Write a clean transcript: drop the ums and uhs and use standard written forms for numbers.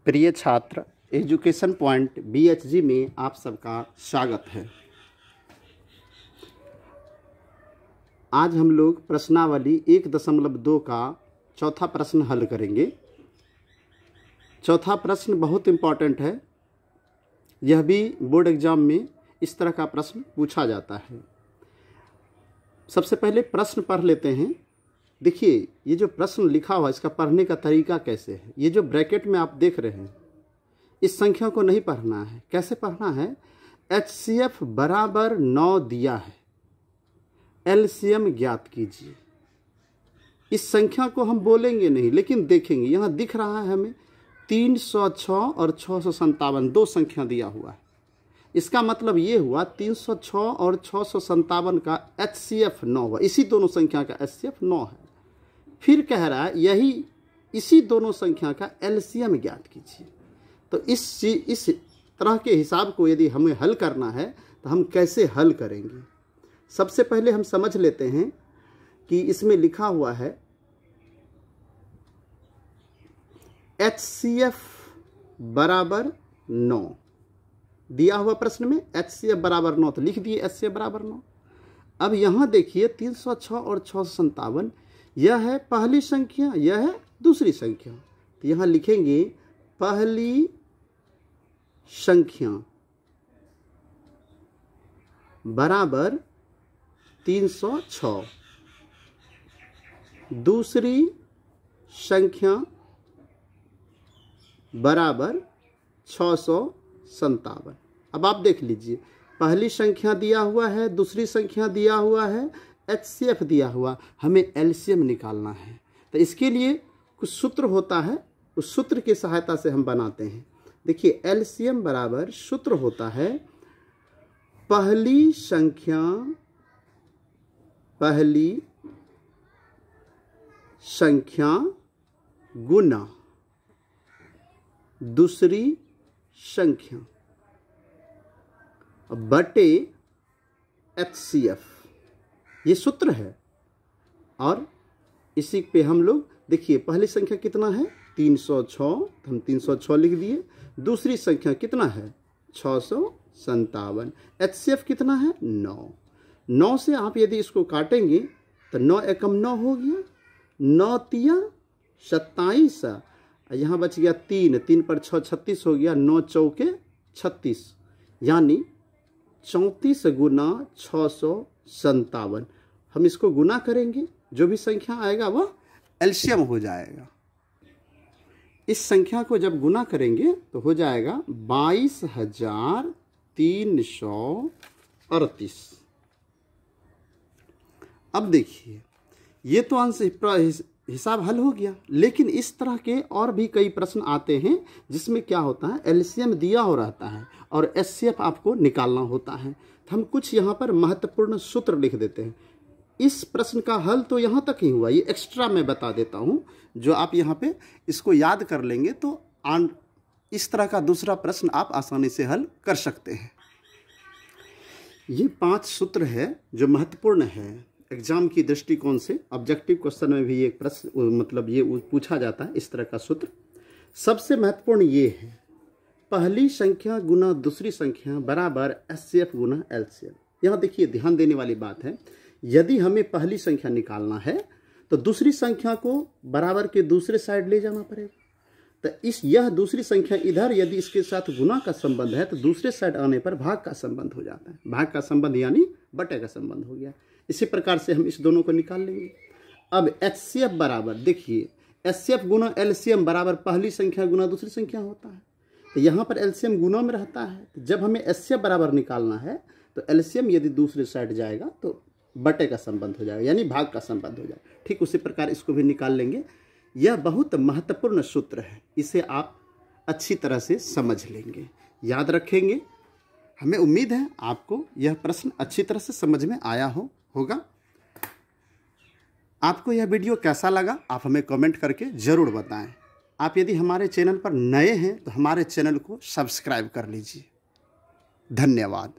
प्रिय छात्र, education point BHG में आप सबका स्वागत है। आज हम लोग प्रश्नावली 1.2 का चौथा प्रश्न हल करेंगे। चौथा प्रश्न बहुत इम्पॉर्टेंट है। यह भी बोर्ड एग्जाम में इस तरह का प्रश्न पूछा जाता है। सबसे पहले प्रश्न पढ़ लेते हैं। देखिए, ये जो प्रश्न लिखा हुआ इसका पढ़ने का तरीका कैसे है। ये जो ब्रैकेट में आप देख रहे हैं, इस संख्या को नहीं पढ़ना है। कैसे पढ़ना है? HCF बराबर 9 दिया है, LCM ज्ञात कीजिए। इस संख्या को हम बोलेंगे नहीं, लेकिन देखेंगे। यहाँ दिख रहा है हमें 306 और 657 दो संख्या दिया हुआ है। इसका मतलब ये हुआ 306 और 657 का HCF 9 हुआ। इसी दोनों संख्या का HCF 9 है। फिर कह रहा है इसी दोनों संख्या का LCM ज्ञात कीजिए। तो इस तरह के हिसाब को यदि हमें हल करना है तो हम कैसे हल करेंगे? सबसे पहले हम समझ लेते हैं कि इसमें लिखा हुआ है HCF बराबर 9 दिया हुआ प्रश्न में। HCF बराबर 9 तो लिख दिए HCF बराबर 9। अब यहाँ देखिए 306 और 657, यह है पहली संख्या, यह है दूसरी संख्या। तो यहाँ लिखेंगे पहली संख्या बराबर 306, दूसरी संख्या बराबर 657। अब आप देख लीजिए, पहली संख्या दिया हुआ है, दूसरी संख्या दिया हुआ है, HCF दिया हुआ, हमें LCM निकालना है। तो इसके लिए कुछ सूत्र होता है, उस सूत्र की सहायता से हम बनाते हैं। देखिए, LCM बराबर सूत्र होता है पहली संख्या गुना दूसरी संख्या बटे HCF। ये सूत्र है। और इसी पे हम लोग देखिए, पहली संख्या कितना है 306, हम 306 लिख दिए। दूसरी संख्या कितना है 657। HCF कितना है 9। 9 से आप यदि इसको काटेंगे तो 9 एकम 9 हो गया, 9 तिया 27, यहाँ बच गया 3, 3 पर 6 36 हो गया, 9 चौके 36, यानी 34 गुना 657। हम इसको गुना करेंगे, जो भी संख्या आएगा वह LCM हो जाएगा। इस संख्या को जब गुना करेंगे तो हो जाएगा 22,338। अब देखिए, ये तो अंश हिसाब हल हो गया। लेकिन इस तरह के और भी कई प्रश्न आते हैं जिसमें क्या होता है, LCM दिया हो रहता है और HCF आपको निकालना होता है। तो हम कुछ यहाँ पर महत्वपूर्ण सूत्र लिख देते हैं। इस प्रश्न का हल तो यहाँ तक ही हुआ, ये एक्स्ट्रा मैं बता देता हूँ, जो आप यहाँ पे इसको याद कर लेंगे तो इस तरह का दूसरा प्रश्न आप आसानी से हल कर सकते हैं। ये 5 सूत्र है जो महत्वपूर्ण है एग्जाम की दृष्टिकोण से। ऑब्जेक्टिव क्वेश्चन में भी एक प्रश्न मतलब ये पूछा जाता है इस तरह का सूत्र। सबसे महत्वपूर्ण ये है पहली संख्या गुना दूसरी संख्या बराबर HCF गुना LCM। यहाँ देखिए, ध्यान देने वाली बात है, यदि हमें पहली संख्या निकालना है तो दूसरी संख्या को बराबर के दूसरे साइड ले जाना पड़ेगा। तो यह दूसरी संख्या इधर यदि इसके साथ गुना का संबंध है तो दूसरे साइड आने पर भाग का संबंध हो जाता है। भाग का संबंध यानी बटे का संबंध हो गया। इसी प्रकार से हम इस दोनों को निकाल लेंगे। अब HCF बराबर, देखिए HCF गुना LCM बराबर पहली संख्या गुना दूसरी संख्या होता है। तो यहाँ पर LCM गुना में रहता है। तो जब हमें HCF बराबर निकालना है तो LCM यदि दूसरे साइड जाएगा तो बटे का संबंध हो जाएगा, यानी भाग का संबंध हो जाएगा। ठीक उसी प्रकार इसको भी निकाल लेंगे। यह बहुत महत्वपूर्ण सूत्र है, इसे आप अच्छी तरह से समझ लेंगे, याद रखेंगे। हमें उम्मीद है आपको यह प्रश्न अच्छी तरह से समझ में आया होगा। आपको यह वीडियो कैसा लगा आप हमें कमेंट करके ज़रूर बताएं। आप यदि हमारे चैनल पर नए हैं तो हमारे चैनल को सब्सक्राइब कर लीजिए। धन्यवाद।